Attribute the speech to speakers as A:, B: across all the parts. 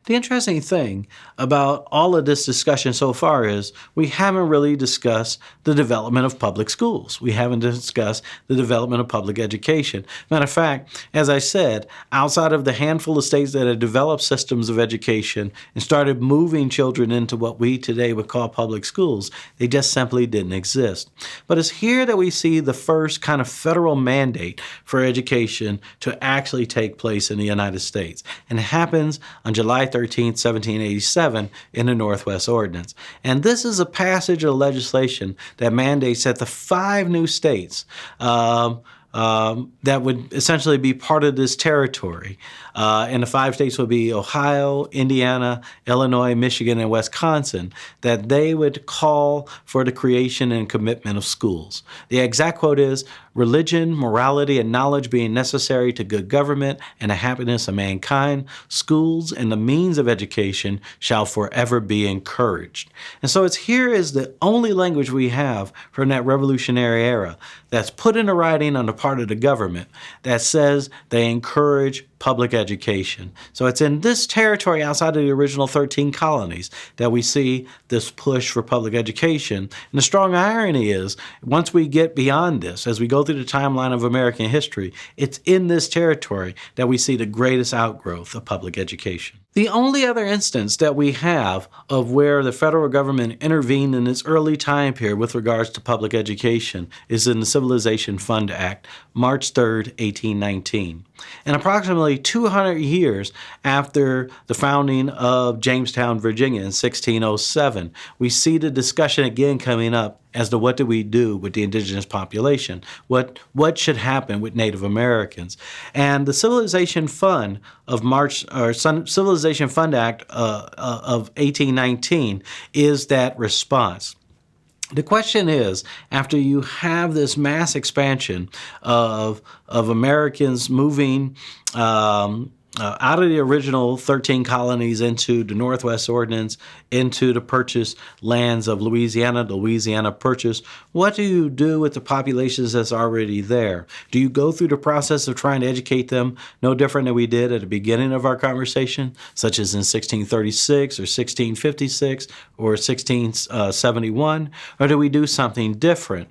A: The interesting thing about all of this discussion so far is we haven't really discussed the development of public schools. We haven't discussed the development of public education. Matter of fact, as I said, outside of the handful of states that have developed systems of education and started moving children into what we today would call public schools, they just simply didn't exist. But it's here that we see the first kind of federal mandate for education to actually take place in the United States. And it happens on July 13th, 1787 in the Northwest Ordinance. And this is a passage of legislation that mandates that the 5 new states that would essentially be part of this territory. And the 5 states would be Ohio, Indiana, Illinois, Michigan, and Wisconsin, that they would call for the creation and commitment of schools. The exact quote is, "Religion, morality, and knowledge being necessary to good government and the happiness of mankind, schools and the means of education shall forever be encouraged." And so it's here is the only language we have from that Revolutionary era that's put into writing on the part of the government that says they encourage public education. So it's in this territory outside of the original 13 colonies that we see this push for public education. And the strong irony is, once we get beyond this, as we go through the timeline of American history, it's in this territory that we see the greatest outgrowth of public education. The only other instance that we have of where the federal government intervened in this early time period with regards to public education is in the Civilization Fund Act, March 3rd, 1819. And approximately 200 years after the founding of Jamestown, Virginia in 1607, we see the discussion again coming up as to what do we do with the indigenous population? What should happen with Native Americans? And the Civilization Fund Civilization Fund Act of 1819 is that response. The question is, after you have this mass expansion of Americans moving out of the original 13 colonies into the Northwest Ordinance, into the purchased lands of Louisiana, the Louisiana Purchase, what do you do with the populations that's already there? Do you go through the process of trying to educate them no different than we did at the beginning of our conversation, such as in 1636 or 1656 or 1671, or do we do something different?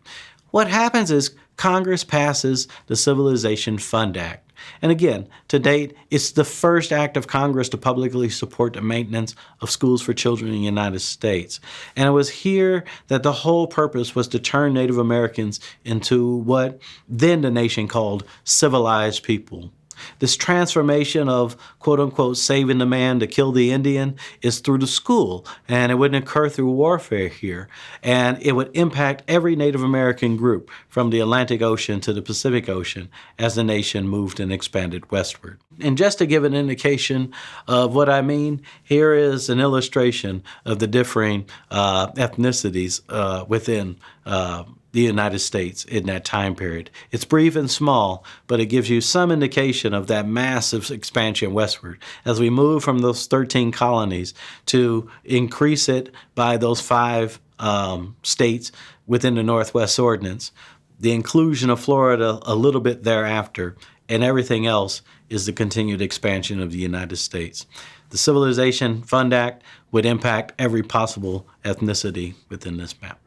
A: What happens is Congress passes the Civilization Fund Act. And again, to date, it's the first act of Congress to publicly support the maintenance of schools for children in the United States. And it was here that the whole purpose was to turn Native Americans into what then the nation called civilized people. This transformation of, quote unquote, saving the man to kill the Indian is through the school, and it wouldn't occur through warfare here. And it would impact every Native American group from the Atlantic Ocean to the Pacific Ocean as the nation moved and expanded westward. And just to give an indication of what I mean, here is an illustration of the differing ethnicities within the United States in that time period. It's brief and small, but it gives you some indication of that massive expansion westward as we move from those 13 colonies to increase it by those 5 states within the Northwest Ordinance, the inclusion of Florida a little bit thereafter, and everything else is the continued expansion of the United States. The Civilization Fund Act would impact every possible ethnicity within this map.